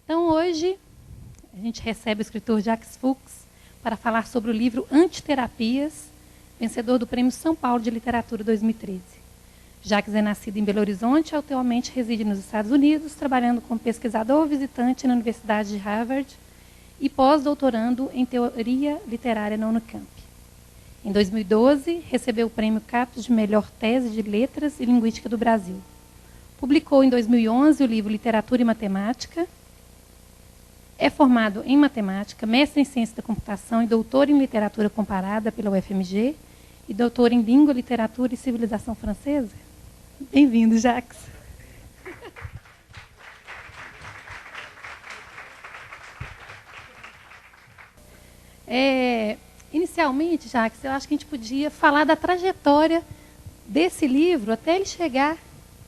Então, hoje, a gente recebe o escritor Jacques Fuchs para falar sobre o livro Antiterapias, vencedor do Prêmio São Paulo de Literatura 2013. Jacques é nascido em Belo Horizonte e atualmente reside nos Estados Unidos, trabalhando como pesquisador visitante na Universidade de Harvard e pós-doutorando em Teoria Literária na Unicamp. Em 2012, recebeu o Prêmio CAPES de Melhor Tese de Letras e Linguística do Brasil. Publicou em 2011 o livro Literatura e Matemática. É formado em matemática, mestre em ciência da computação e doutor em literatura comparada pela UFMG e doutor em língua, literatura e civilização francesa. Bem-vindo, Jacques. Inicialmente, Jacques, eu acho que a gente podia falar da trajetória desse livro até ele chegar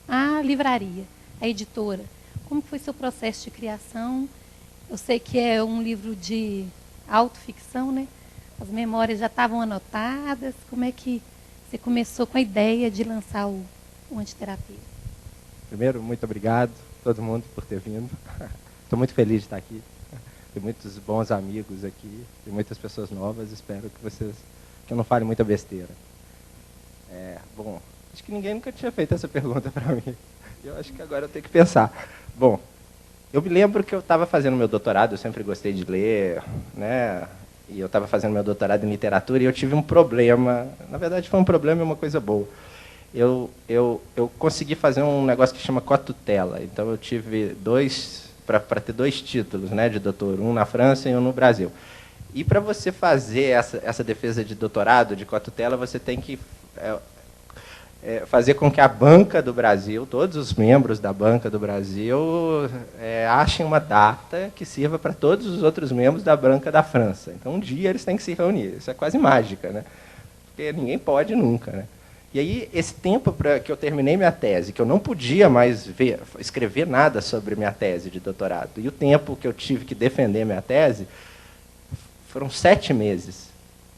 à livraria, à editora. Como foi seu processo de criação? Eu sei que é um livro de autoficção, né? As memórias já estavam anotadas. Como é que você começou com a ideia de lançar o Antiterapia? Primeiro, muito obrigado a todo mundo por ter vindo. Estou muito feliz de estar aqui. Tem muitos bons amigos aqui, tem muitas pessoas novas. Espero que eu não fale muita besteira. Bom, acho que ninguém nunca tinha feito essa pergunta para mim. Eu acho que agora eu tenho que pensar. Bom, eu me lembro que eu estava fazendo meu doutorado, eu sempre gostei de ler, né? E eu estava fazendo meu doutorado em literatura e eu tive um problema. Na verdade, foi um problema e uma coisa boa. Eu consegui fazer um negócio que chama cotutela. Então, eu tive para ter dois títulos, né, de doutor, um na França e um no Brasil. E para você fazer essa defesa de doutorado, de cotutela, você tem que fazer com que a Banca do Brasil, todos os membros da Banca do Brasil, achem uma data que sirva para todos os outros membros da Banca da França. Então, um dia eles têm que se reunir. Isso é quase mágica, né? Porque ninguém pode nunca, né? E aí, esse tempo que eu terminei minha tese, que eu não podia mais escrever nada sobre minha tese de doutorado, e o tempo que eu tive que defender minha tese, foram 7 meses.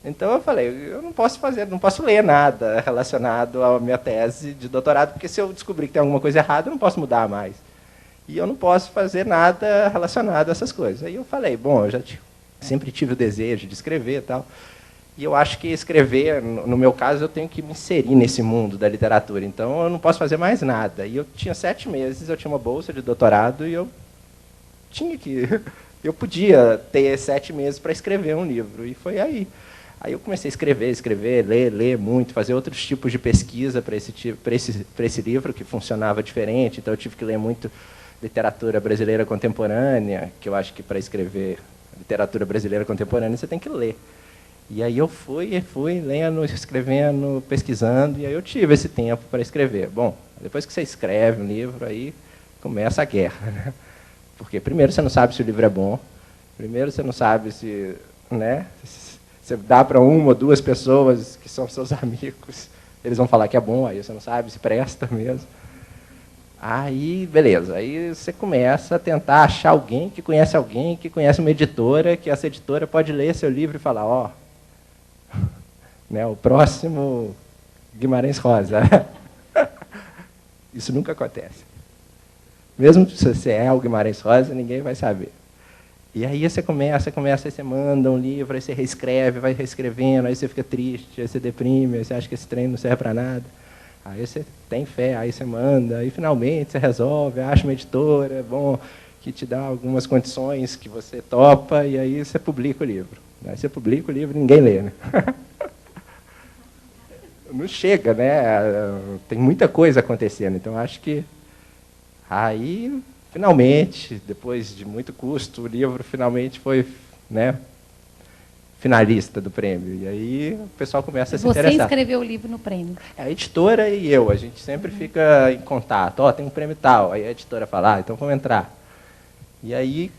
Então, eu falei, eu não posso ler nada relacionado à minha tese de doutorado, porque se eu descobrir que tem alguma coisa errada, eu não posso mudar mais. E eu não posso fazer nada relacionado a essas coisas. Aí eu falei, bom, eu já sempre tive o desejo de escrever e tal. E eu acho que escrever, no meu caso, eu tenho que me inserir nesse mundo da literatura. Então, eu não posso fazer mais nada. E eu tinha 7 meses, eu tinha uma bolsa de doutorado e eu podia ter 7 meses para escrever um livro. E foi aí. Aí eu comecei a escrever, ler muito, fazer outros tipos de pesquisa para esse livro, que funcionava diferente. Então, eu tive que ler muito literatura brasileira contemporânea, que eu acho que para escrever literatura brasileira contemporânea você tem que ler. E aí eu fui lendo, escrevendo, pesquisando, e aí eu tive esse tempo para escrever. Bom, depois que você escreve um livro, aí começa a guerra, né? Porque primeiro você não sabe se o livro é bom, primeiro você não sabe se, né, você dá para uma ou duas pessoas que são seus amigos, eles vão falar que é bom, aí você não sabe se presta mesmo. Aí, beleza, aí você começa a tentar achar alguém que conhece uma editora, que essa editora pode ler seu livro e falar, ó, né, o próximo Guimarães Rosa. Isso nunca acontece. Mesmo se você é o Guimarães Rosa, ninguém vai saber. E aí você começa, aí você manda um livro, aí você reescreve, vai reescrevendo, aí você fica triste, aí você deprime, aí você acha que esse trem não serve para nada. Aí você tem fé, aí você manda, aí finalmente você resolve, acha uma editora, bom, que te dá algumas condições que você topa, e aí você publica o livro. Aí você publica o livro e ninguém lê, né? Não chega, né? Tem muita coisa acontecendo. Então, acho que aí, finalmente, depois de muito custo, o livro finalmente foi, né, finalista do prêmio. E aí o pessoal começa a se interessar. Você escreveu o livro no prêmio? A editora e eu, a gente sempre fica em contato. Ó, tem um prêmio tal. Aí a editora fala, então vamos entrar. E aí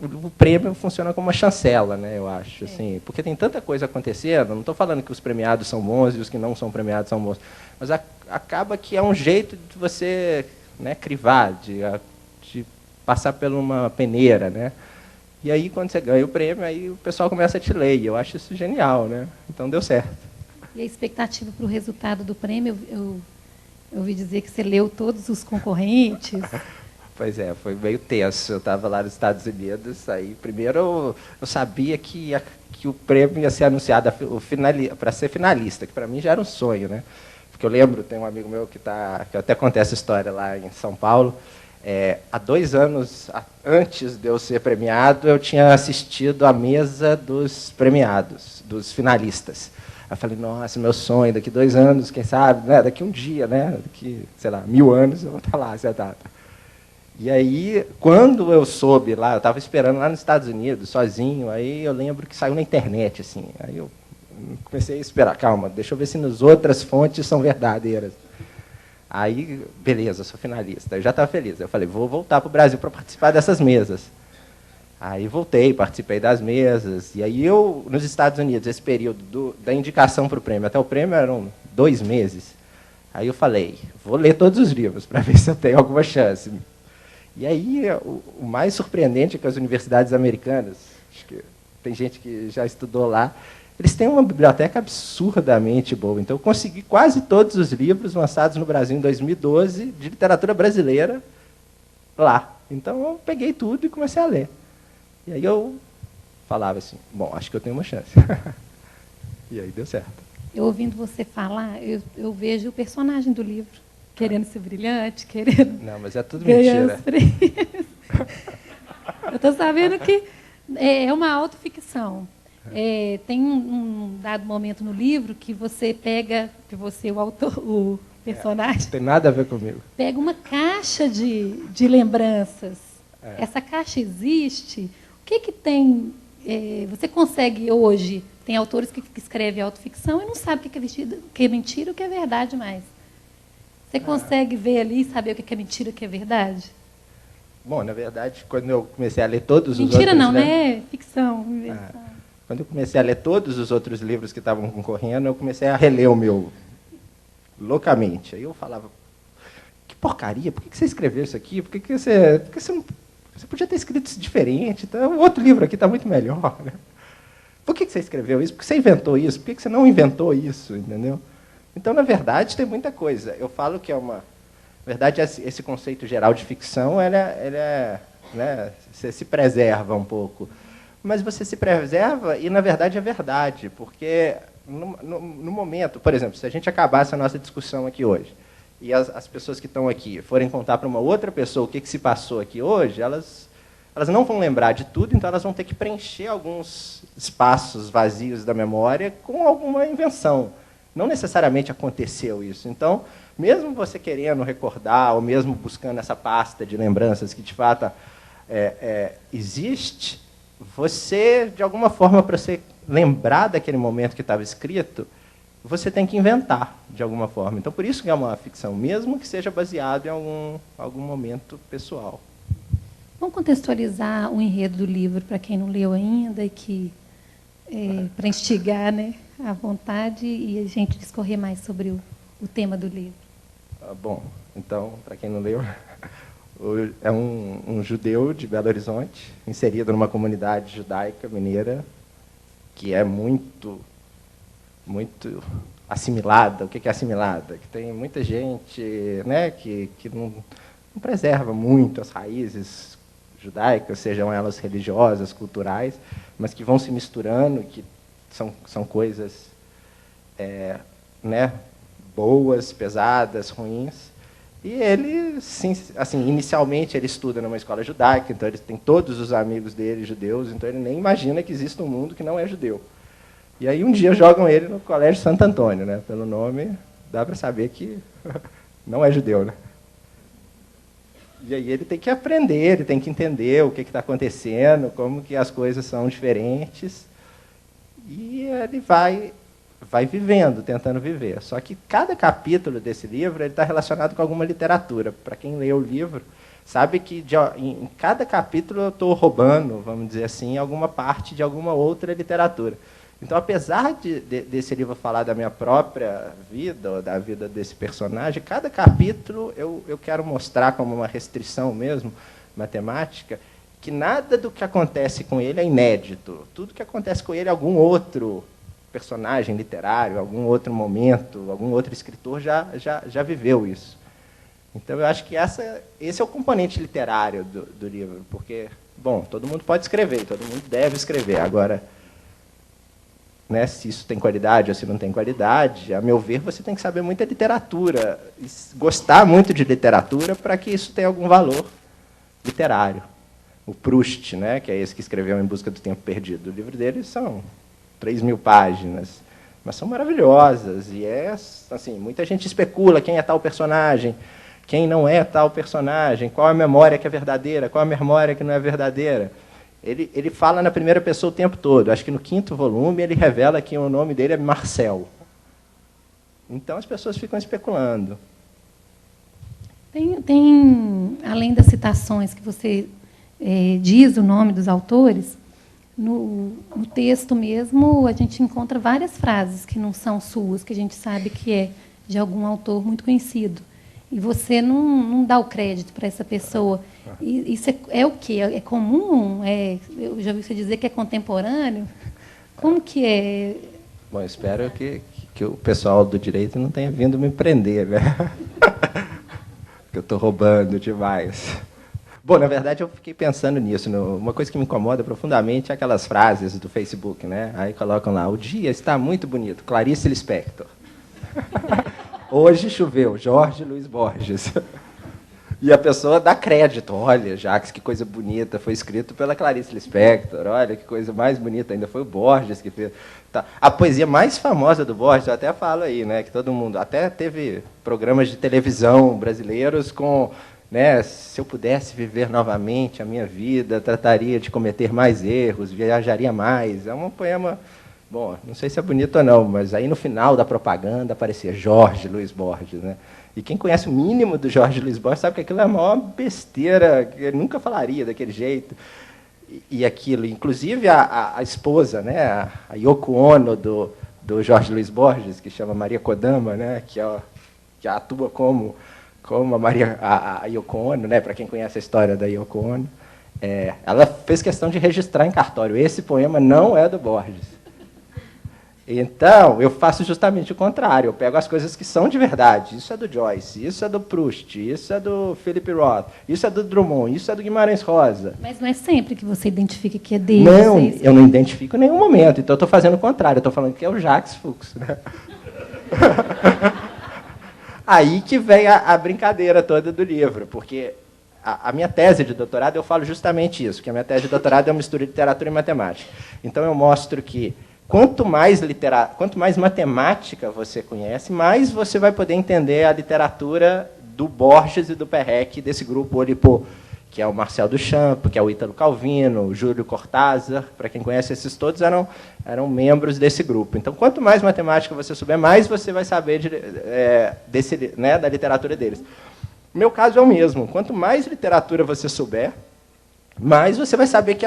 o prêmio funciona como uma chancela, né, eu acho, assim, porque tem tanta coisa acontecendo. Não estou falando que os premiados são bons e os que não são premiados são bons, mas acaba que é um jeito de você, né, crivar, de passar por uma peneira, né? E aí, quando você ganha o prêmio, aí o pessoal começa a te ler. E eu acho isso genial, né? Então, deu certo. E a expectativa para o resultado do prêmio, eu ouvi dizer que você leu todos os concorrentes. Pois é, foi meio tenso. Eu estava lá nos Estados Unidos, aí primeiro eu sabia que o prêmio ia ser anunciado para ser finalista, que para mim já era um sonho, né? Porque eu lembro, tem um amigo meu que eu até contei essa história lá em São Paulo. Há 2 anos antes de eu ser premiado, eu tinha assistido à mesa dos premiados, dos finalistas. Eu falei, nossa, meu sonho, daqui 2 anos, quem sabe, né? Daqui um dia, né? Daqui, sei lá, 1000 anos eu vou estar lá, sentado. E aí, quando eu soube lá, eu estava esperando lá nos Estados Unidos, sozinho, aí eu lembro que saiu na internet, assim. Aí eu comecei a esperar, calma, deixa eu ver se nas outras fontes são verdadeiras. Aí, beleza, sou finalista. Eu já estava feliz. Eu falei, vou voltar para o Brasil para participar dessas mesas. Aí voltei, participei das mesas. E aí eu, nos Estados Unidos, esse período da indicação para o prêmio, até o prêmio eram 2 meses. Aí eu falei, vou ler todos os livros para ver se eu tenho alguma chance. E aí, o mais surpreendente é que as universidades americanas, acho que tem gente que já estudou lá, eles têm uma biblioteca absurdamente boa. Então, eu consegui quase todos os livros lançados no Brasil em 2012, de literatura brasileira, lá. Então, eu peguei tudo e comecei a ler. E aí eu falava assim, bom, acho que eu tenho uma chance. E aí deu certo. Eu ouvindo você falar, eu vejo o personagem do livro. Querendo ser brilhante, querendo... Não, mas é tudo mentira. Eu estou sabendo que é uma autoficção. Tem um dado momento no livro que você pega, que você, o autor, o personagem... Não tem nada a ver comigo. Pega uma caixa de lembranças. Essa caixa existe. O que tem... você consegue hoje... Tem autores que escrevem autoficção e não sabem o que é mentira e o que é verdade mais. Você consegue ver ali e saber o que é mentira e o que é verdade? Bom, na verdade, quando eu comecei a ler todos os outros... Mentira não, né? Ficção. Quando eu comecei a ler todos os outros livros que estavam concorrendo, eu comecei a reler o meu loucamente. Aí eu falava, que porcaria, por que você escreveu isso aqui? Por que você não... Você podia ter escrito isso diferente. Então, o outro livro aqui está muito melhor. Né? Por que você escreveu isso? Por que você inventou isso? Por que você não inventou isso? Entendeu? Então, na verdade, tem muita coisa. Eu falo que é uma... Na verdade, esse conceito geral de ficção, né, você se preserva um pouco. Mas você se preserva e, na verdade, é verdade. Porque, no momento... Por exemplo, se a gente acabasse a nossa discussão aqui hoje, e as pessoas que estão aqui forem contar para uma outra pessoa o que se passou aqui hoje, elas não vão lembrar de tudo, então elas vão ter que preencher alguns espaços vazios da memória com alguma invenção. Não necessariamente aconteceu isso. Então, mesmo você querendo recordar, ou mesmo buscando essa pasta de lembranças que, de fato, existe, você, de alguma forma, para você lembrar daquele momento que estava escrito, você tem que inventar, de alguma forma. Então, por isso que é uma ficção, mesmo que seja baseado em algum momento pessoal. Vamos contextualizar o enredo do livro para quem não leu ainda e que... para instigar, né, a vontade e a gente discorrer mais sobre o tema do livro. Bom, então, para quem não leu, é um judeu de Belo Horizonte, inserido numa comunidade judaica mineira, que é muito assimilada. O que é assimilada? Que tem muita gente, né, que não preserva muito as raízes judaicas, sejam elas religiosas, culturais, mas que vão se misturando, que são coisas né, boas, pesadas, ruins. E ele, sim, assim, inicialmente, ele estuda numa escola judaica, então ele tem todos os amigos dele judeus, então ele nem imagina que existe um mundo que não é judeu. E aí um dia jogam ele no Colégio Santo Antônio, né? Pelo nome, dá para saber que não é judeu, né? E aí ele tem que aprender, ele tem que entender o que está acontecendo, como que as coisas são diferentes. E ele vai vivendo, tentando viver. Só que cada capítulo desse livro está relacionado com alguma literatura. Para quem lê o livro, sabe que em cada capítulo eu estou roubando, vamos dizer assim, alguma parte de alguma outra literatura. Então, apesar desse livro falar da minha própria vida, ou da vida desse personagem, cada capítulo eu quero mostrar como uma restrição mesmo, matemática, que nada do que acontece com ele é inédito. Tudo que acontece com ele é algum outro personagem literário, algum outro momento, algum outro escritor já viveu isso. Então, eu acho que esse é o componente literário do livro, porque, bom, todo mundo pode escrever, todo mundo deve escrever. Agora, né, se isso tem qualidade ou se não tem qualidade, a meu ver, você tem que saber muita literatura, gostar muito de literatura para que isso tenha algum valor literário. O Proust, né, que é esse que escreveu Em Busca do Tempo Perdido, o livro dele são 3.000 páginas, mas são maravilhosas, e assim, muita gente especula quem é tal personagem, quem não é tal personagem, qual a memória que é verdadeira, qual a memória que não é verdadeira. Ele fala na primeira pessoa o tempo todo. Acho que no 5º volume ele revela que o nome dele é Marcel. Então as pessoas ficam especulando. Além das citações que você diz o nome dos autores, no texto mesmo a gente encontra várias frases que não são suas, que a gente sabe que é de algum autor muito conhecido. E você não dá o crédito para essa pessoa. E isso é o quê? É comum? Eu já ouvi você dizer que é contemporâneo? Como que é? Bom, eu espero que o pessoal do direito não tenha vindo me prender, né? Que eu estou roubando demais. Bom, na verdade, eu fiquei pensando nisso. Uma coisa que me incomoda profundamente é aquelas frases do Facebook, né? Aí colocam lá, o dia está muito bonito, Clarice Lispector. Hoje choveu, Jorge Luiz Borges. E a pessoa dá crédito. Olha, Jacques, que coisa bonita, foi escrito pela Clarice Lispector. Olha, que coisa mais bonita, ainda foi o Borges que fez. Tá. A poesia mais famosa do Borges, eu até falo aí, né, que todo mundo... Até teve programas de televisão brasileiros com... Né, se eu pudesse viver novamente a minha vida, trataria de cometer mais erros, viajaria mais. É um poema... Bom, não sei se é bonito ou não, mas aí no final da propaganda aparecia Jorge Luiz Borges, né? E quem conhece o mínimo do Jorge Luiz Borges sabe que aquilo é a maior besteira, que ele nunca falaria daquele jeito. E aquilo, inclusive a esposa, né, a Yoko Ono do Jorge Luiz Borges, que chama Maria Kodama, né, que atua como a Yoko Ono, né, para quem conhece a história da Yoko Ono, ela fez questão de registrar em cartório. Esse poema não é do Borges. Então, eu faço justamente o contrário. Eu pego as coisas que são de verdade. Isso é do Joyce, isso é do Proust, isso é do Philip Roth, isso é do Drummond, isso é do Guimarães Rosa. Mas não é sempre que você identifica que é dele. Não, eu não identifico em nenhum momento. Então, eu estou fazendo o contrário. Eu estou falando que é o Jacques Fuchs. Né? Aí que vem a brincadeira toda do livro, porque a minha tese de doutorado, eu falo justamente isso, que a minha tese de doutorado é uma mistura de literatura e matemática. Então, eu mostro que quanto mais matemática você conhece, mais você vai poder entender a literatura do Borges e do Perrec, desse grupo Olipô, que é o Marcel Duchamp, que é o Ítalo Calvino, o Júlio Cortázar. Para quem conhece, esses todos eram membros desse grupo. Então, quanto mais matemática você souber, mais você vai saber da literatura deles. O meu caso é o mesmo. Quanto mais literatura você souber, mais você vai saber que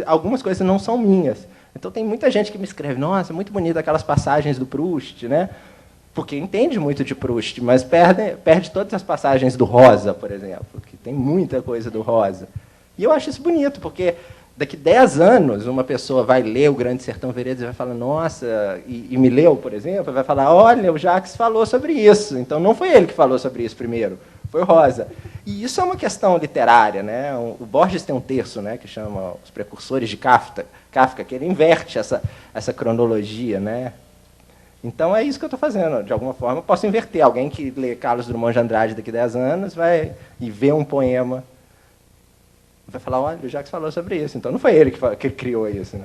algumas coisas não são minhas. Então, tem muita gente que me escreve, nossa, muito bonita aquelas passagens do Proust, né? Porque entende muito de Proust, mas perde todas as passagens do Rosa, por exemplo, que tem muita coisa do Rosa. E eu acho isso bonito, porque daqui 10 anos uma pessoa vai ler o Grande Sertão Veredas e vai falar, nossa, e me leu, por exemplo, vai falar, olha, o Jacques falou sobre isso. Então, não foi ele que falou sobre isso primeiro, foi o Rosa. E isso é uma questão literária, né? O Borges tem um terço, né, que chama Os Precursores de Kafka, que ele inverte essa cronologia, né? Então, é isso que eu estou fazendo. De alguma forma, eu posso inverter. Alguém que lê Carlos Drummond de Andrade daqui a 10 anos e vê um poema, vai falar, olha, o Jacques falou sobre isso. Então, não foi ele que criou isso. Né?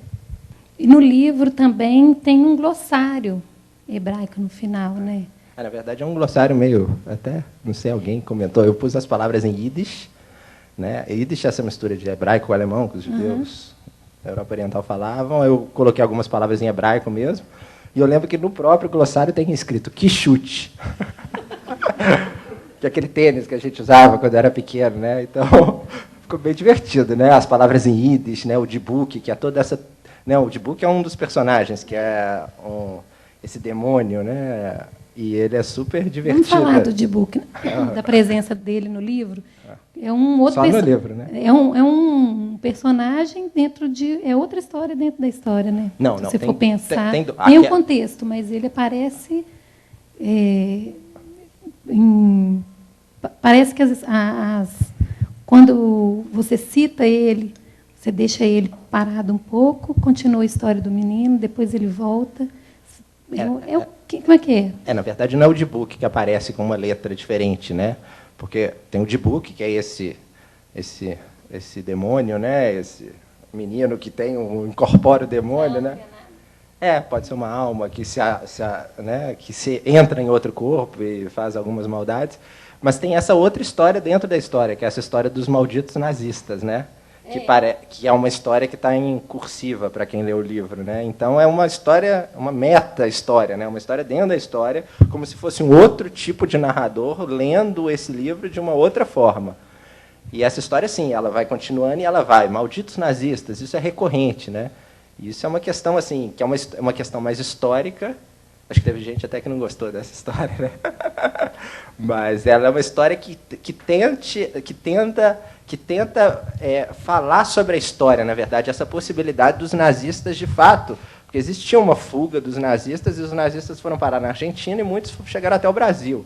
E no livro também tem um glossário hebraico no final, né? Na verdade, é um glossário meio... Até, não sei, alguém comentou. Eu pus as palavras em Yiddish. Né? Yiddish é essa mistura de hebraico com alemão, que os judeus da Europa Oriental falavam. Eu coloquei algumas palavras em hebraico mesmo. E eu lembro que no próprio glossário tem escrito que chute. Que é aquele tênis que a gente usava quando era pequeno, né? Então, ficou bem divertido, né? As palavras em Yiddish, né? O Dibuk, que é toda essa... Né? O Dibuk é um dos personagens, que é esse demônio, né? E ele é super divertido. Vamos falar do Dibuk, da presença dele no livro. É um outro Só no livro, né? É um personagem dentro de... É outra história dentro da história, né? Não, Se não. você for pensar. Tem um contexto, mas ele aparece... parece que quando você cita ele, você deixa ele parado um pouco, continua a história do menino, depois ele volta. Como é que é? Na verdade, não é o D-Book que aparece com uma letra diferente, né? Porque tem o D-Book, que é esse demônio, né? Esse menino que incorpora o demônio, né? Pode ser uma alma que se entra em outro corpo e faz algumas maldades. Mas tem essa outra história dentro da história, que é essa história dos malditos nazistas, né? Que é uma história que está em cursiva para quem lê o livro, né? Então é uma história, uma meta-história, né? Uma história dentro da história, como se fosse um outro tipo de narrador lendo esse livro de uma outra forma. E essa história, sim, ela vai continuando e ela vai. Malditos nazistas, isso é recorrente, né? Isso é uma questão assim, que é uma questão mais histórica. Acho que teve gente até que não gostou dessa história, né? Mas ela é uma história que tenta falar sobre a história, na verdade, essa possibilidade dos nazistas de fato, porque existia uma fuga dos nazistas e os nazistas foram parar na Argentina e muitos chegaram até o Brasil.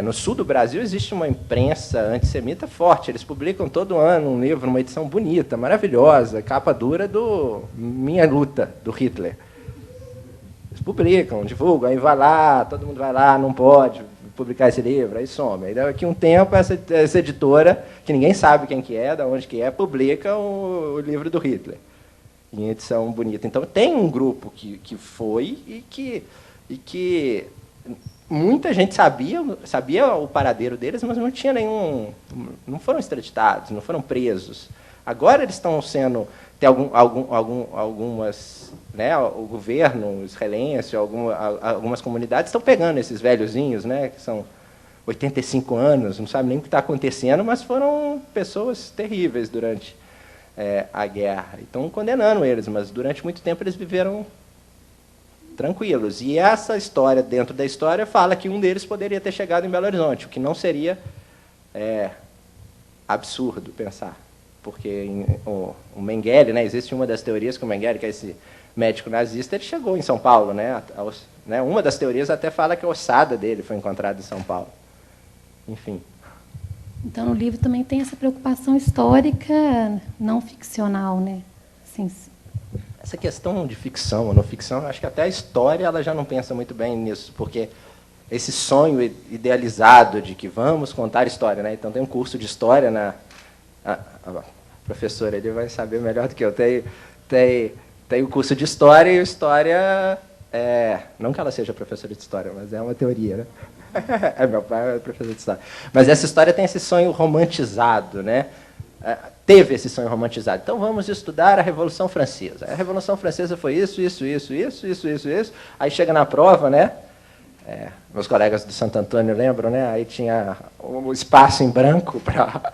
No sul do Brasil existe uma imprensa antissemita forte, eles publicam todo ano um livro, uma edição bonita, maravilhosa, capa dura do Minha Luta, do Hitler. Eles publicam, divulgam, aí vai lá, todo mundo vai lá, não pode publicar esse livro, aí some. Aí daqui a um tempo, essa editora, que ninguém sabe quem que é, de onde que é, publica o livro do Hitler, em edição bonita. Então, tem um grupo que foi e que muita gente sabia o paradeiro deles, mas não tinha não foram extraditados, não foram presos. Agora eles estão sendo... Tem algumas... Né, o governo israelense, algumas comunidades estão pegando esses velhozinhos, né, que são 85 anos, não sabem nem o que está acontecendo, mas foram pessoas terríveis durante a guerra. E estão condenando eles, mas durante muito tempo eles viveram tranquilos. E essa história, dentro da história, fala que um deles poderia ter chegado em Belo Horizonte, o que não seria absurdo pensar. Porque o Mengele, né, existe uma das teorias que o Mengele, que é esse médico nazista, ele chegou em São Paulo, né? Uma das teorias até fala que a ossada dele foi encontrada em São Paulo. Enfim. Então, no livro também tem essa preocupação histórica não ficcional, né? Assim, essa questão de ficção ou não ficção, acho que até a história ela já não pensa muito bem nisso, porque esse sonho idealizado de que vamos contar história, né? Então, tem um curso de história a professora ele vai saber melhor do que eu. Tem o curso de história e história... não que ela seja professora de história, mas é uma teoria, né? Meu pai é professor de história. Mas essa história tem esse sonho romantizado, né? Teve esse sonho romantizado. Então, vamos estudar a Revolução Francesa. A Revolução Francesa foi isso. Aí chega na prova, né? Meus colegas do Santo Antônio lembram, né? Aí tinha um espaço em branco para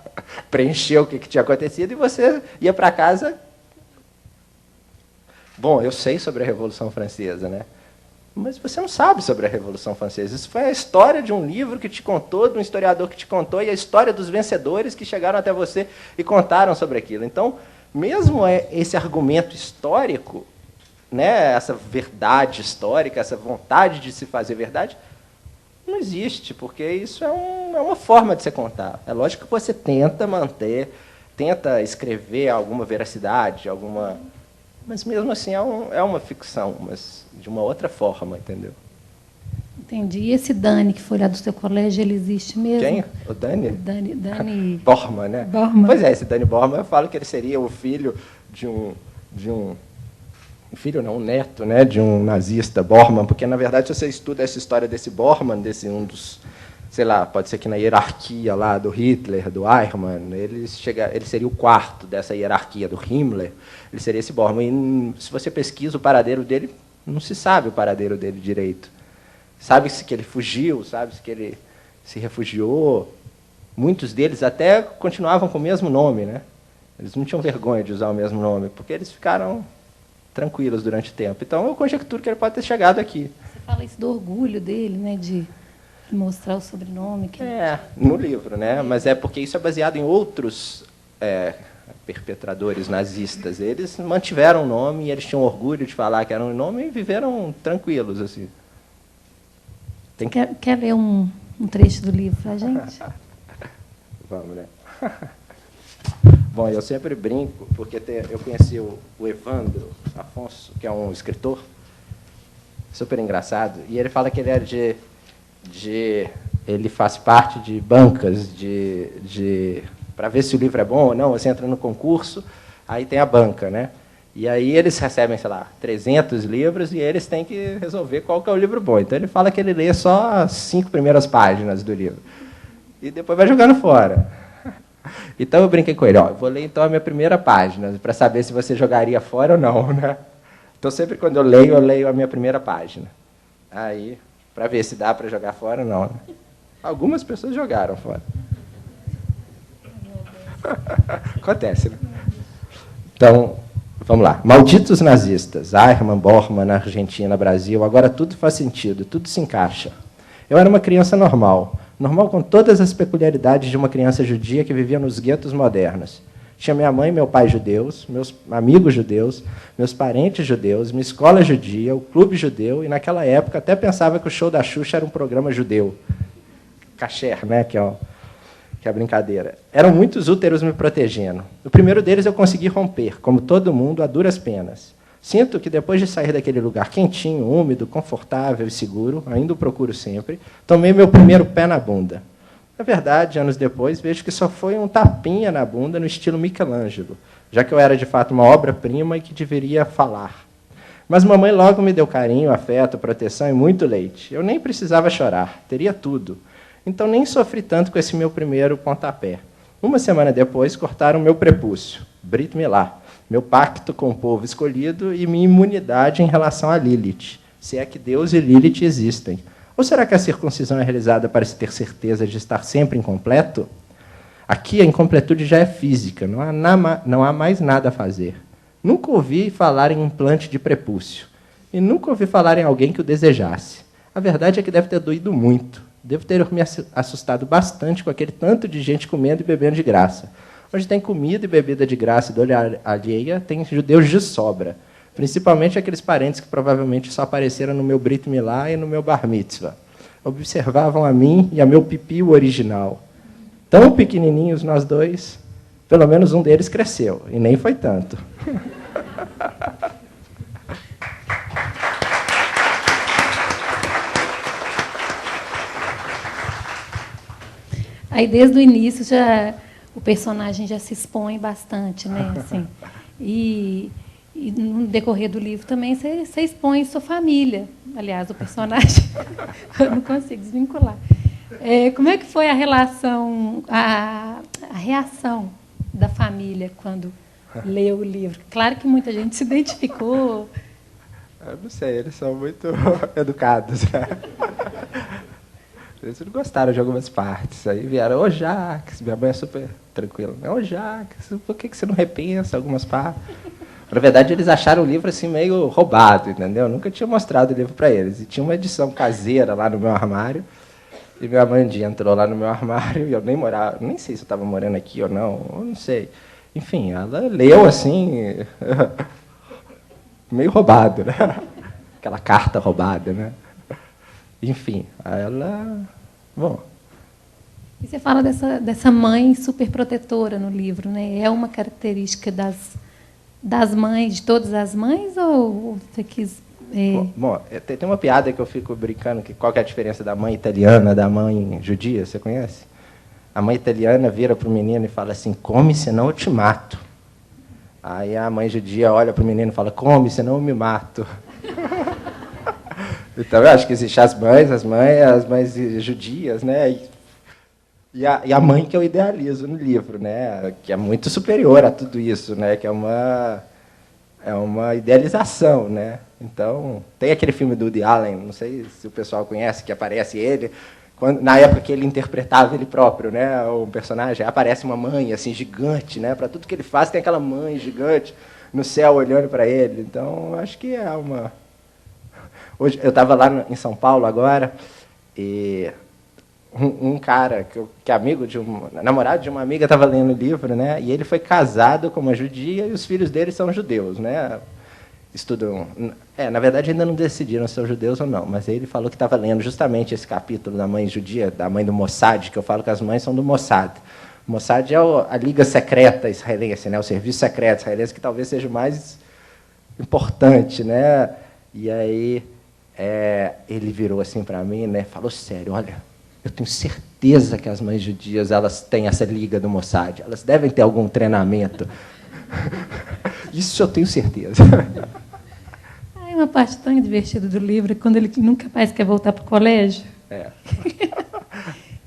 preencher o que tinha acontecido e você ia para casa... Bom, eu sei sobre a Revolução Francesa, né? Mas você não sabe sobre a Revolução Francesa. Isso foi a história de um livro que te contou, de um historiador que te contou, e a história dos vencedores que chegaram até você e contaram sobre aquilo. Então, mesmo esse argumento histórico, né, essa verdade histórica, essa vontade de se fazer verdade, não existe, porque isso é uma forma de se contar. É lógico que você tenta tenta escrever alguma veracidade, mas mesmo assim é uma ficção, mas de uma outra forma, entendeu? Entendi. E esse Dani, que foi lá do seu colégio, ele existe mesmo? Quem? O Dani? Dani... Bormann, né? Bormann. Pois é, esse Dani Bormann, eu falo que ele seria o filho de um filho não, um neto, né, de um nazista, Bormann, porque, na verdade, se você estuda essa história desse Bormann, um dos, sei lá, pode ser que na hierarquia lá do Hitler, do Eichmann, ele seria o quarto dessa hierarquia do Himmler, ele seria esse Bormann. E se você pesquisa o paradeiro dele, não se sabe o paradeiro dele direito. Sabe-se que ele fugiu, sabe-se que ele se refugiou. Muitos deles até continuavam com o mesmo nome, né? Eles não tinham vergonha de usar o mesmo nome, porque eles ficaram tranquilos durante o tempo. Então, eu conjecturo que ele pode ter chegado aqui. Você fala isso do orgulho dele, né, de mostrar o sobrenome. No livro, né? Mas é porque isso é baseado em outros perpetradores nazistas. Eles mantiveram o nome e eles tinham orgulho de falar que era um nome e viveram tranquilos, assim. Quer ler um trecho do livro para a gente? Vamos, né? Bom, eu sempre brinco, porque eu conheci o Evandro Afonso, que é um escritor super engraçado, e ele fala que ele é ele faz parte de bancas para ver se o livro é bom ou não. Você entra no concurso, aí tem a banca, né? E aí eles recebem, sei lá, 300 livros e eles têm que resolver qual que é o livro bom. Então ele fala que ele lê só as 5 primeiras páginas do livro e depois vai jogando fora. Então eu brinquei com ele, eu vou ler então a minha primeira página para saber se você jogaria fora ou não, né? Então sempre quando eu leio a minha primeira página. Aí, para ver se dá para jogar fora ou não, né? Algumas pessoas jogaram fora. Acontece, né? Então, vamos lá. Malditos nazistas, Eichmann, Bormann, na Argentina, Brasil, agora tudo faz sentido, tudo se encaixa. Eu era uma criança normal com todas as peculiaridades de uma criança judia que vivia nos guetos modernos. Tinha minha mãe e meu pai judeus, meus amigos judeus, meus parentes judeus, minha escola judia, o clube judeu, e naquela época até pensava que o show da Xuxa era um programa judeu. Kasher, né, que é a brincadeira. Eram muitos úteros me protegendo. O primeiro deles eu consegui romper, como todo mundo, a duras penas. Sinto que depois de sair daquele lugar quentinho, úmido, confortável e seguro, ainda o procuro sempre, tomei meu primeiro pé na bunda. Na verdade, anos depois, vejo que só foi um tapinha na bunda no estilo Michelangelo, já que eu era de fato uma obra-prima e que deveria falar. Mas mamãe logo me deu carinho, afeto, proteção e muito leite. Eu nem precisava chorar, teria tudo. Então nem sofri tanto com esse meu primeiro pontapé. Uma semana depois, cortaram meu prepúcio, Brit Milá, meu pacto com o povo escolhido e minha imunidade em relação a Lilith, se é que Deus e Lilith existem. Ou será que a circuncisão é realizada para se ter certeza de estar sempre incompleto? Aqui a incompletude já é física, não há mais nada a fazer. Nunca ouvi falar em implante de prepúcio. E nunca ouvi falar em alguém que o desejasse. A verdade é que deve ter doído muito. Devo ter me assustado bastante com aquele tanto de gente comendo e bebendo de graça. Onde tem comida e bebida de graça e dor alheia, tem judeus de sobra. Principalmente aqueles parentes que provavelmente só apareceram no meu Brit Milá e no meu Bar Mitzvah. Observavam a mim e a meu pipi original. Tão pequenininhos nós dois, pelo menos um deles cresceu, e nem foi tanto. Aí, desde o início, o personagem já se expõe bastante, né? Assim, e no decorrer do livro também você expõe sua família. Aliás, o personagem, eu não consigo desvincular. Como é que foi a relação, a reação da família quando leu o livro? Claro que muita gente se identificou. Eu não sei, eles são muito educados. Eles não gostaram de algumas partes. Aí vieram, ô Jacques, minha mãe é super tranquila. Ô Jacques, por que você não repensa algumas partes? Na verdade, eles acharam o livro assim meio roubado, entendeu? Eu nunca tinha mostrado o livro para eles. E tinha uma edição caseira lá no meu armário. E minha mãe um dia entrou lá no meu armário e eu nem sei se eu estava morando aqui ou não, eu não sei. Enfim, ela leu assim, meio roubado, né? Aquela carta roubada, né? Enfim, ela... Bom... E você fala dessa mãe super protetora no livro, né? É uma característica das mães, de todas as mães, ou você quis... Bom, tem uma piada que eu fico brincando, que qual que é a diferença da mãe italiana da mãe judia, você conhece? A mãe italiana vira para o menino e fala assim, come, senão eu te mato. Aí a mãe judia olha para o menino e fala, come, senão eu me mato. Então, eu acho que existem as mães judias, né? E a mãe que eu idealizo no livro, né? Que é muito superior a tudo isso, né? Que é uma idealização, né? Então, tem aquele filme do Woody Allen, não sei se o pessoal conhece, que aparece ele, na época que ele interpretava ele próprio, né? O personagem, aparece uma mãe assim gigante, né? Para tudo que ele faz tem aquela mãe gigante no céu olhando para ele. Então, acho que é uma... Hoje, eu estava lá em São Paulo agora, e um cara, que é amigo namorado de uma amiga, estava lendo o livro, né? E ele foi casado com uma judia e os filhos dele são judeus, né? Estudam... na verdade, ainda não decidiram se são judeus ou não, mas ele falou que estava lendo justamente esse capítulo da mãe judia, da mãe do Mossad, que eu falo que as mães são do Mossad. Mossad é a liga secreta israelense, né? O serviço secreto israelense, que talvez seja o mais importante, né? E aí ele virou assim para mim, né? Falou sério, olha, eu tenho certeza que as mães judias elas têm essa liga do Mossad, elas devem ter algum treinamento. Isso eu tenho certeza. É uma parte tão divertida do livro, quando ele nunca mais quer voltar para o colégio.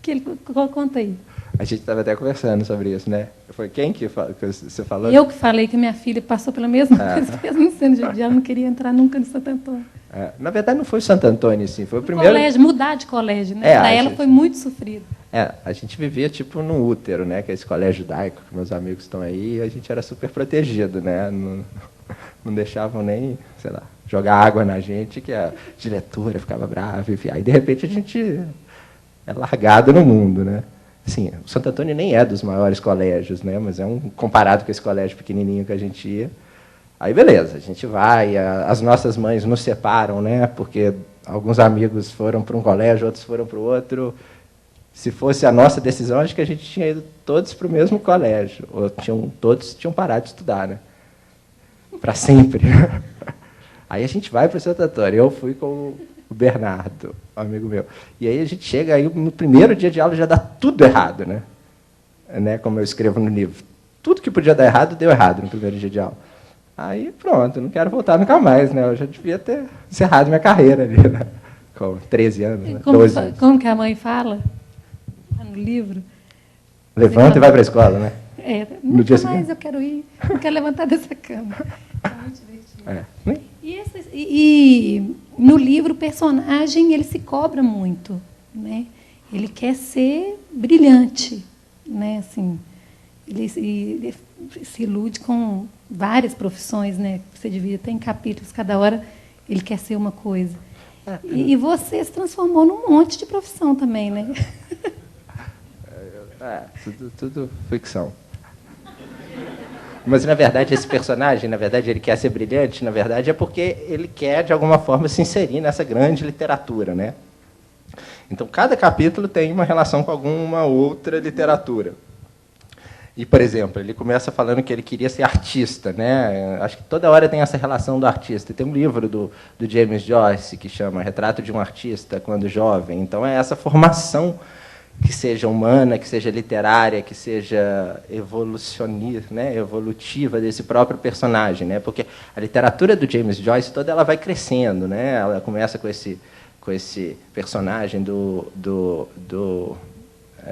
Que ele conta aí. A gente estava até conversando sobre isso, né? Foi quem que você falou? Eu que falei que minha filha passou pela mesma coisa, mesmo sendo judia, ela não queria entrar nunca no Santo Antônio. Na verdade, não foi o Santo Antônio, sim. Foi o primeiro... Colégio, mudar de colégio, né? Para ela foi muito sofrido. A gente vivia tipo no útero, né? Que é esse colégio judaico, que meus amigos estão aí, e a gente era super protegido, né? Não deixavam nem, sei lá, jogar água na gente, que a diretora ficava brava, enfim. Aí, de repente, a gente é largado no mundo, né? Assim, o Santo Antônio nem é dos maiores colégios, né? Mas comparado com esse colégio pequenininho que a gente ia. Aí, beleza, a gente vai, as nossas mães nos separam, né? Porque alguns amigos foram para um colégio, outros foram para o outro. Se fosse a nossa decisão, acho que a gente tinha ido todos para o mesmo colégio. Ou todos tinham parado de estudar, né? Para sempre. Aí a gente vai para o Santo Antônio. Eu fui com o Bernardo, um amigo meu. E aí a gente chega, aí no primeiro dia de aula já dá tudo errado, né? Como eu escrevo no livro. Tudo que podia dar errado, deu errado no primeiro dia de aula. Aí, pronto, não quero voltar nunca mais, né? Eu já devia ter encerrado minha carreira ali, né? Com 13 anos, né? 12 anos. Como que a mãe fala no livro? Levanta e vai para a escola, né? No dia seguinte. Eu quero ir, não quero levantar dessa cama. É muito divertido. E no livro, o personagem ele se cobra muito, né? Ele quer ser brilhante, né? Assim, ele se ilude com várias profissões, né? Você devia ter em capítulos, cada hora ele quer ser uma coisa. E você se transformou num monte de profissão também, né? Tudo ficção. Mas, na verdade, esse personagem, na verdade, ele quer ser brilhante, na verdade, é porque ele quer, de alguma forma, se inserir nessa grande literatura, né? Então, cada capítulo tem uma relação com alguma outra literatura. E, por exemplo, ele começa falando que ele queria ser artista, né? Acho que toda hora tem essa relação do artista. Tem um livro do James Joyce que chama Retrato de um Artista Quando Jovem. Então, é essa formação que seja humana, que seja literária, que seja evolucionista, né, evolutiva desse próprio personagem, né? Porque a literatura do James Joyce toda ela vai crescendo, né? Ela começa com esse personagem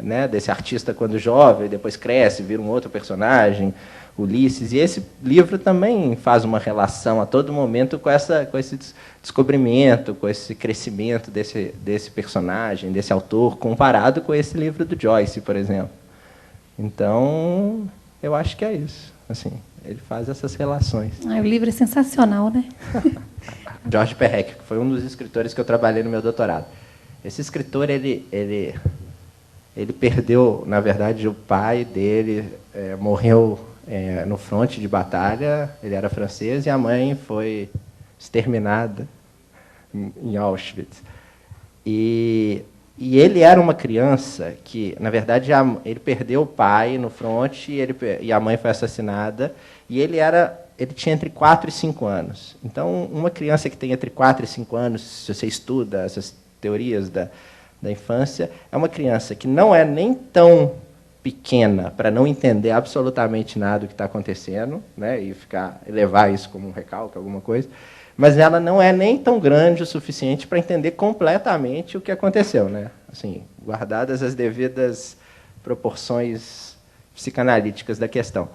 né, desse artista quando jovem, depois cresce, vira um outro personagem, Ulisses. E esse livro também faz uma relação a todo momento com esse descobrimento, com esse crescimento desse personagem, desse autor, comparado com esse livro do Joyce, por exemplo. Então, eu acho que é isso. Assim, ele faz essas relações. O livro é sensacional, né? George Perec, que foi um dos escritores que eu trabalhei no meu doutorado. Esse escritor, ele perdeu, na verdade, o pai dele morreu no fronte de batalha, ele era francês, e a mãe foi exterminada em Auschwitz. E ele era uma criança que, na verdade, ele perdeu o pai no fronte e a mãe foi assassinada, e ele tinha entre 4 e 5 anos. Então, uma criança que tem entre 4 e 5 anos, se você estuda essas teorias da infância, é uma criança que não é nem tão pequena para não entender absolutamente nada do que está acontecendo, né, e levar isso como um recalque, alguma coisa, mas ela não é nem tão grande o suficiente para entender completamente o que aconteceu, né? Assim, guardadas as devidas proporções psicanalíticas da questão.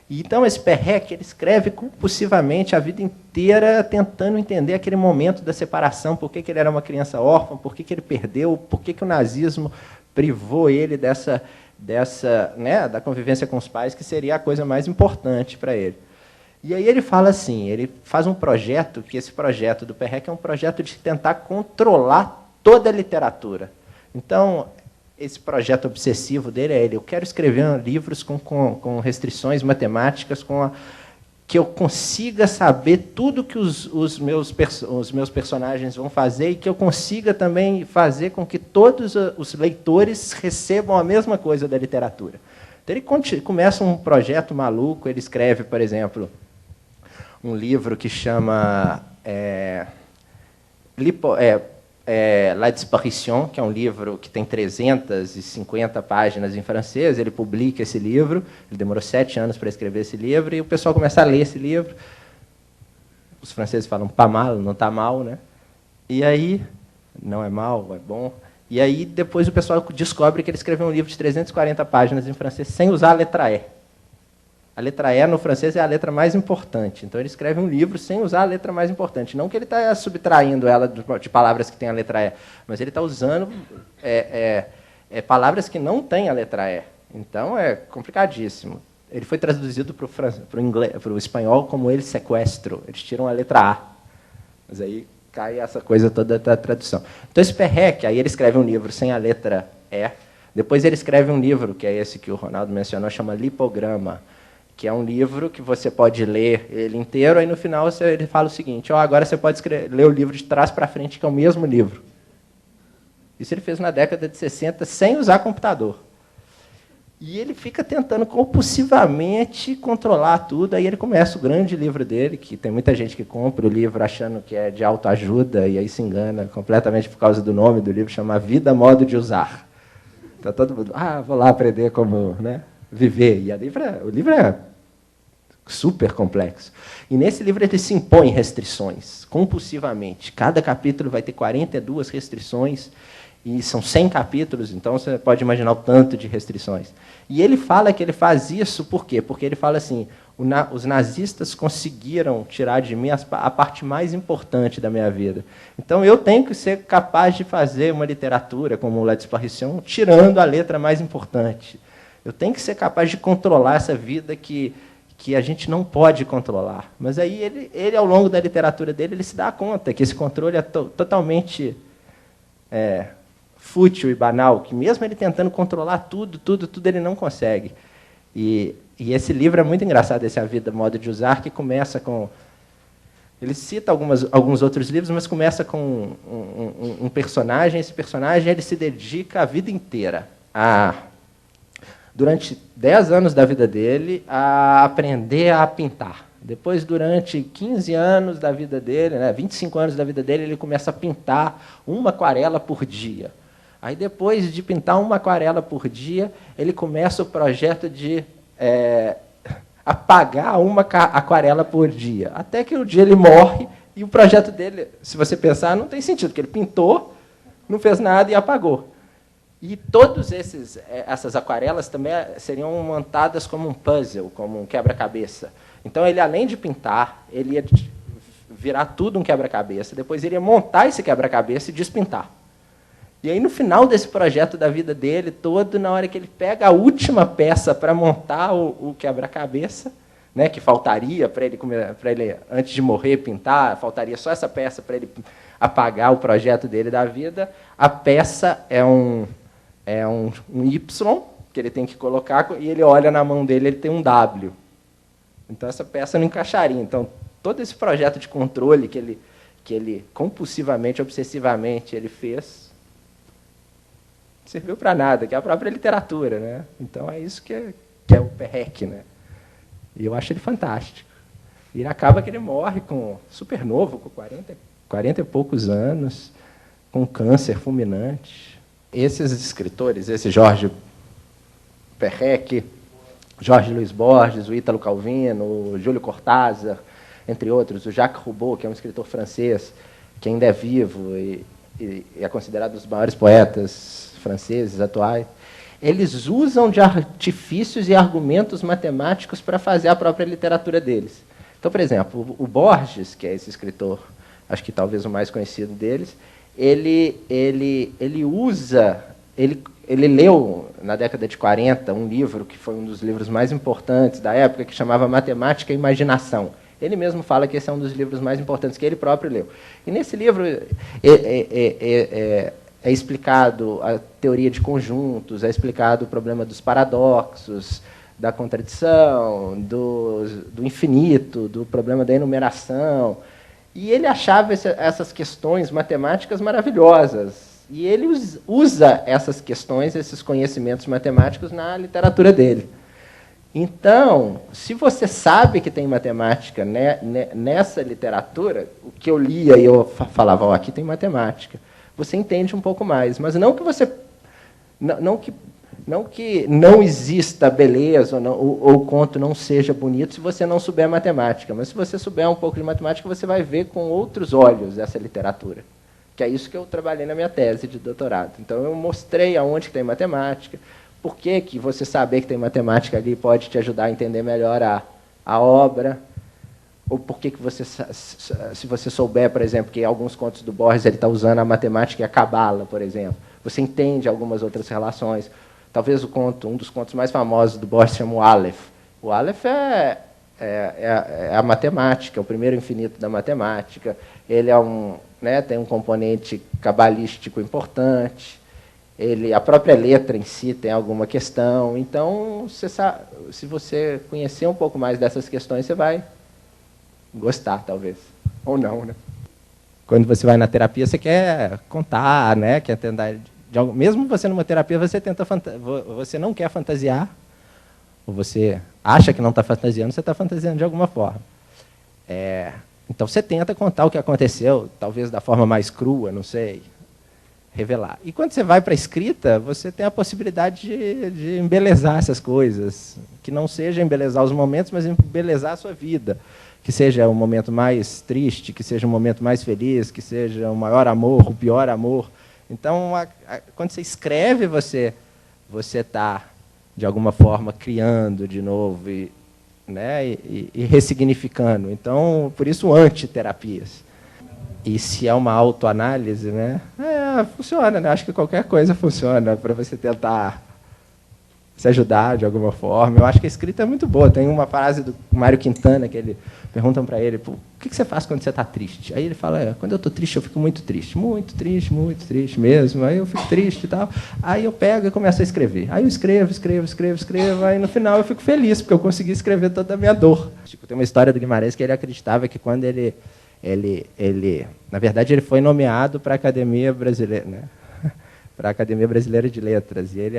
E, então, esse Perec, ele escreve compulsivamente a vida inteira tentando entender aquele momento da separação, por que ele era uma criança órfã, por que ele perdeu, por que o nazismo privou ele né, da convivência com os pais, que seria a coisa mais importante para ele. E aí ele fala assim, ele faz um projeto, que esse projeto do Perec é um projeto de tentar controlar toda a literatura. Então, esse projeto obsessivo dele é eu quero escrever livros com restrições matemáticas, que eu consiga saber tudo que os meus personagens vão fazer e que eu consiga também fazer com que todos os leitores recebam a mesma coisa da literatura. Então, ele começa um projeto maluco, ele escreve, por exemplo, um livro que chama La Disparition, que é um livro que tem 350 páginas em francês. Ele publica esse livro, ele demorou 7 anos para escrever esse livro, e o pessoal começa a ler esse livro. Os franceses falam pas mal, não está mal, né? E aí, não é mal, é bom. E aí, depois, o pessoal descobre que ele escreveu um livro de 340 páginas em francês sem usar a letra E. A letra E, no francês, é a letra mais importante. Então, ele escreve um livro sem usar a letra mais importante. Não que ele está subtraindo ela de palavras que têm a letra E, mas ele está usando palavras que não têm a letra E. Então, é complicadíssimo. Ele foi traduzido para o espanhol como El Sequestro. Eles tiram a letra A. Mas aí cai essa coisa toda da tradução. Então, esse Perrec, aí ele escreve um livro sem a letra E. Depois ele escreve um livro, que é esse que o Ronaldo mencionou, chama Lipograma, que é um livro que você pode ler ele inteiro, aí no final ele fala o seguinte: agora você pode ler o livro de trás para frente, que é o mesmo livro. Isso ele fez na década de 60, sem usar computador. E ele fica tentando compulsivamente controlar tudo. Aí ele começa o grande livro dele, que tem muita gente que compra o livro achando que é de autoajuda, e aí se engana completamente por causa do nome do livro, chama Vida, Modo de Usar. Então todo mundo, vou lá aprender como, né, viver. E o livro é super complexo. E nesse livro ele se impõe restrições, compulsivamente. Cada capítulo vai ter 42 restrições, e são 100 capítulos, então você pode imaginar o tanto de restrições. E ele fala que ele faz isso por quê? Porque ele fala assim: os nazistas conseguiram tirar de mim a parte mais importante da minha vida. Então eu tenho que ser capaz de fazer uma literatura como La Disparition, tirando a letra mais importante. Eu tenho que ser capaz de controlar essa vida que a gente não pode controlar. Mas aí ele ao longo da literatura dele, ele se dá conta que esse controle é totalmente fútil e banal, que mesmo ele tentando controlar tudo, ele não consegue. E esse livro é muito engraçado, esse A Vida, Modo de Usar, que começa com... Ele cita alguns outros livros, mas começa com um personagem. Esse personagem ele se dedica a vida inteira, durante 10 anos da vida dele, a aprender a pintar. Depois, durante 15 anos da vida dele, 25 anos da vida dele, ele começa a pintar uma aquarela por dia. Aí, depois de pintar uma aquarela por dia, ele começa o projeto de apagar uma aquarela por dia. Até que um dia ele morre, e o projeto dele, se você pensar, não tem sentido, porque ele pintou, não fez nada e apagou. E todas essas aquarelas também seriam montadas como um puzzle, como um quebra-cabeça. Então, ele, além de pintar, ele ia virar tudo um quebra-cabeça, depois ele ia montar esse quebra-cabeça e despintar. E aí, no final desse projeto da vida dele todo, na hora que ele pega a última peça para montar o quebra-cabeça, né, que faltaria para ele, antes de morrer, pintar, faltaria só essa peça para ele apagar o projeto dele da vida, a peça é um Y, que ele tem que colocar, e ele olha na mão dele, ele tem um W. Então, essa peça não encaixaria. Então, todo esse projeto de controle que ele compulsivamente, obsessivamente, ele fez, serviu para nada, que é a própria literatura, né? Então, é isso que é o Perrec, né? E eu acho ele fantástico. E ele acaba que ele morre super novo, com 40 e poucos anos, com câncer fulminante. Esses escritores, esse Jorge Perrec, Jorge Luiz Borges, o Ítalo Calvino, o Júlio Cortázar, entre outros, o Jacques Roubaud, que é um escritor francês, que ainda é vivo e é considerado um dos maiores poetas franceses atuais, eles usam de artifícios e argumentos matemáticos para fazer a própria literatura deles. Então, por exemplo, o Borges, que é esse escritor, acho que talvez o mais conhecido deles, ele leu, na década de 40, um livro que foi um dos livros mais importantes da época, que chamava Matemática e Imaginação. Ele mesmo fala que esse é um dos livros mais importantes que ele próprio leu. E nesse livro é explicado a teoria de conjuntos, é explicado o problema dos paradoxos, da contradição, do infinito, do problema da enumeração. E ele achava essas questões matemáticas maravilhosas. E ele usa essas questões, esses conhecimentos matemáticos na literatura dele. Então, se você sabe que tem matemática nessa literatura, o que eu lia e eu falava, oh, aqui tem matemática, você entende um pouco mais. Mas não que você... Não que não exista beleza ou o conto não seja bonito se você não souber matemática, mas se você souber um pouco de matemática, você vai ver com outros olhos essa literatura. Que é isso que eu trabalhei na minha tese de doutorado. Então, eu mostrei aonde que tem matemática, por que que você saber que tem matemática ali pode te ajudar a entender melhor a obra, ou por que que você, se você souber, por exemplo, que alguns contos do Borges ele está usando a matemática e a cabala, por exemplo, você entende algumas outras relações. Talvez um dos contos mais famosos do Borges chama o Aleph. O Aleph é a matemática, o primeiro infinito da matemática. Ele tem um componente cabalístico importante. A própria letra em si tem alguma questão. Então, se você conhecer um pouco mais dessas questões, você vai gostar, talvez. Ou não, né? Quando você vai na terapia, você quer contar, né? Quer tentar... Mesmo você numa terapia, você não quer fantasiar, ou você acha que não está fantasiando, você está fantasiando de alguma forma. Então, você tenta contar o que aconteceu, talvez da forma mais crua, não sei, revelar. E quando você vai para a escrita, você tem a possibilidade de embelezar essas coisas, que não seja embelezar os momentos, mas embelezar a sua vida. Que seja um momento mais triste, que seja um momento mais feliz, que seja o maior amor, o pior amor. Então, quando você escreve, você está, de alguma forma, criando de novo e ressignificando. Então, por isso, antiterapias. E se é uma autoanálise, né? Funciona, né? Acho que qualquer coisa funciona para você tentar se ajudar de alguma forma. Eu acho que a escrita é muito boa. Tem uma frase do Mário Quintana que perguntam para ele, o que você faz quando você está triste? Aí ele fala, quando eu estou triste, eu fico muito triste triste mesmo. Aí eu fico triste e tal. Aí eu pego e começo a escrever. Aí eu escrevo. Aí no final eu fico feliz, porque eu consegui escrever toda a minha dor. Tem uma história do Guimarães que ele acreditava que quando ele na verdade, ele foi nomeado para a Academia Brasileira, né? Para a Academia Brasileira de Letras. E ele,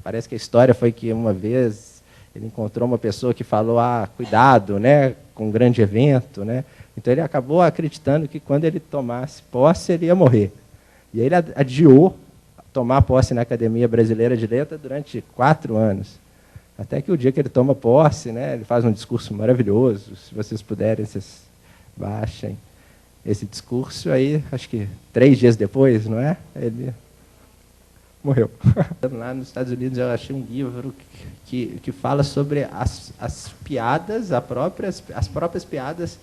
parece que a história foi que uma vez ele encontrou uma pessoa que falou, cuidado, né, com um grande evento, né? Então ele acabou acreditando que quando ele tomasse posse, ele ia morrer. E ele adiou tomar posse na Academia Brasileira de Letras durante 4 anos. Até que o dia que ele toma posse, né, ele faz um discurso maravilhoso. Se vocês puderem, vocês baixem esse discurso. Aí, acho que 3 dias depois, não é? Ele morreu. Lá nos Estados Unidos eu achei um livro que fala sobre as piadas, as próprias piadas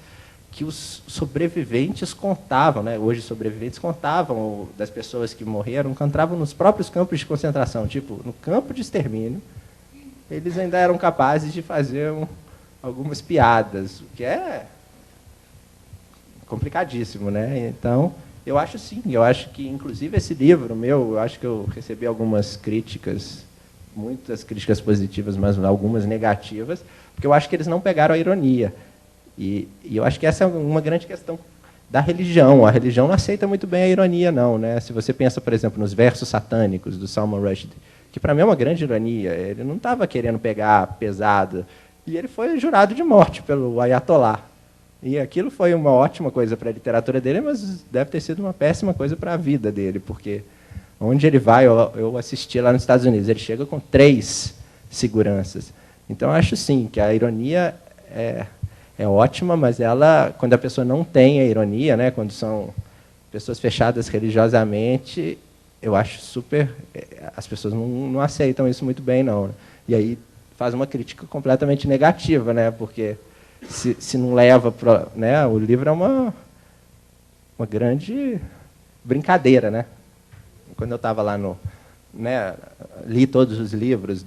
que os sobreviventes contavam, né? Hoje sobreviventes contavam das pessoas que morreram, contavam nos próprios campos de concentração, tipo, no campo de extermínio, eles ainda eram capazes de fazer algumas piadas, o que é complicadíssimo, né? Então, eu acho sim, eu acho que, inclusive, esse livro meu, eu acho que eu recebi algumas críticas, muitas críticas positivas, mas algumas negativas, porque eu acho que eles não pegaram a ironia. E eu acho que essa é uma grande questão da religião. A religião não aceita muito bem a ironia, não, né? Se você pensa, por exemplo, nos versos satânicos do Salman Rushdie, que para mim é uma grande ironia, ele não estava querendo pegar pesado, e ele foi jurado de morte pelo Ayatollah. E aquilo foi uma ótima coisa para a literatura dele, mas deve ter sido uma péssima coisa para a vida dele, porque onde ele vai, eu assisti lá nos Estados Unidos, ele chega com 3 seguranças. Então, eu acho sim que a ironia é ótima, mas quando a pessoa não tem a ironia, né, quando são pessoas fechadas religiosamente, eu acho as pessoas não aceitam isso muito bem, não. E aí faz uma crítica completamente negativa, né, porque se não leva para, né, o livro é uma grande brincadeira, né? Quando eu estava lá li todos os livros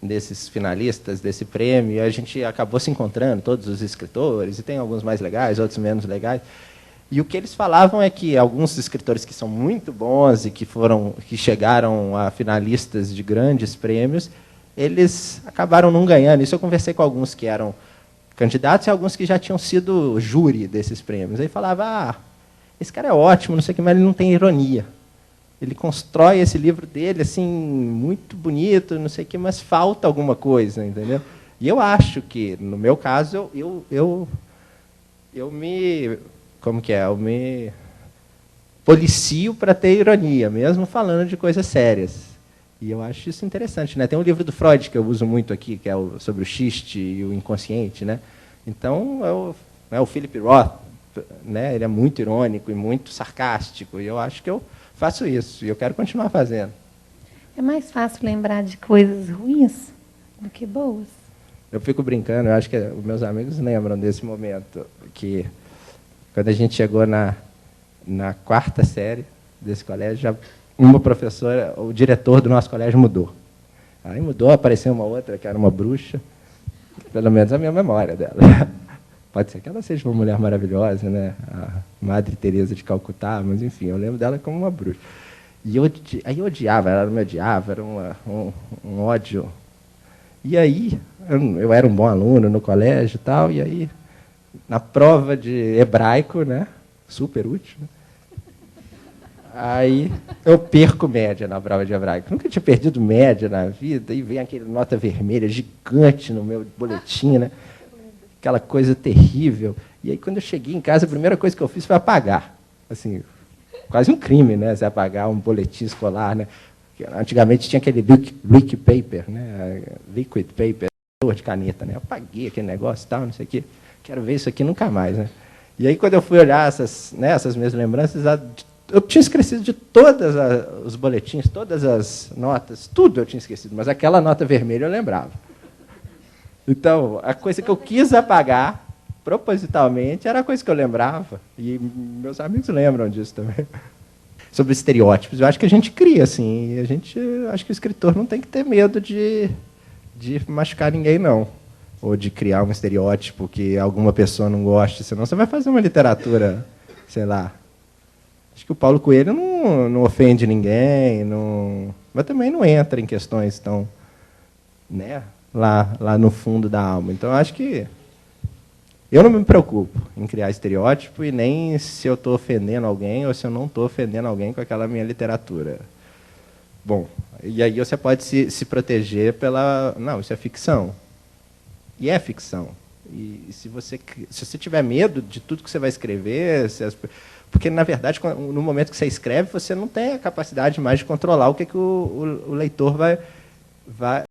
desses finalistas desse prêmio, e a gente acabou se encontrando, todos os escritores, e tem alguns mais legais, outros menos legais. E o que eles falavam é que alguns escritores que são muito bons e que chegaram a finalistas de grandes prêmios, eles acabaram não ganhando. Isso eu conversei com alguns que eram candidatos e alguns que já tinham sido júri desses prêmios. Aí falava, esse cara é ótimo, não sei o que, mas ele não tem ironia. ele constrói esse livro dele assim muito bonito, não sei o quê, mas falta alguma coisa, entendeu? E eu acho que, no meu caso, eu me, como que é, eu me policio para ter ironia, mesmo falando de coisas sérias. E eu acho isso interessante, né? Tem um livro do Freud que eu uso muito aqui, que é sobre o xiste e o inconsciente, né? Então, o Philip Roth, né? Ele é muito irônico e muito sarcástico, e eu acho que eu faço isso, e eu quero continuar fazendo. É mais fácil lembrar de coisas ruins do que boas? Eu fico brincando, eu acho que os meus amigos lembram desse momento, que quando a gente chegou na 4ª série desse colégio, já uma professora, o diretor do nosso colégio mudou. Aí mudou, apareceu uma outra, que era uma bruxa, pelo menos a minha memória dela. Pode ser que ela seja uma mulher maravilhosa, né? A Madre Teresa de Calcutá, mas, enfim, eu lembro dela como uma bruxa. E aí eu odiava, ela me odiava, era um ódio. E aí, eu era um bom aluno no colégio e tal, e aí, na prova de hebraico, né? Super útil, né? Aí eu perco média na prova de hebraico. Nunca tinha perdido média na vida, e vem aquele nota vermelha gigante no meu boletim, né? Aquela coisa terrível. E aí, quando eu cheguei em casa, a primeira coisa que eu fiz foi apagar. Assim, quase um crime, né? Você apagar um boletim escolar, né? Antigamente tinha aquele liquid paper, né? Liquid paper, de caneta, né? Eu apaguei aquele negócio e tal, não sei o quê. Quero ver isso aqui nunca mais, né? E aí, quando eu fui olhar essas minhas lembranças, eu tinha esquecido de todos os boletins, todas as notas, tudo eu tinha esquecido, mas aquela nota vermelha eu lembrava. Então, a coisa que eu quis apagar, propositalmente, era a coisa que eu lembrava. E meus amigos lembram disso também. Sobre estereótipos, eu acho que a gente cria, assim, acho que o escritor não tem que ter medo de machucar ninguém, não. Ou de criar um estereótipo que alguma pessoa não goste, senão você vai fazer uma literatura, sei lá. Acho que o Paulo Coelho não ofende ninguém, mas também não entra em questões tão, né, lá no fundo da alma. Então, eu acho que eu não me preocupo em criar estereótipo e nem se eu estou ofendendo alguém ou se eu não estou ofendendo alguém com aquela minha literatura. Bom, e aí você pode se proteger pela... Não, isso é ficção. E é ficção. E se você tiver medo de tudo que você vai escrever... Porque, na verdade, no momento que você escreve, você não tem a capacidade mais de controlar o que o leitor vai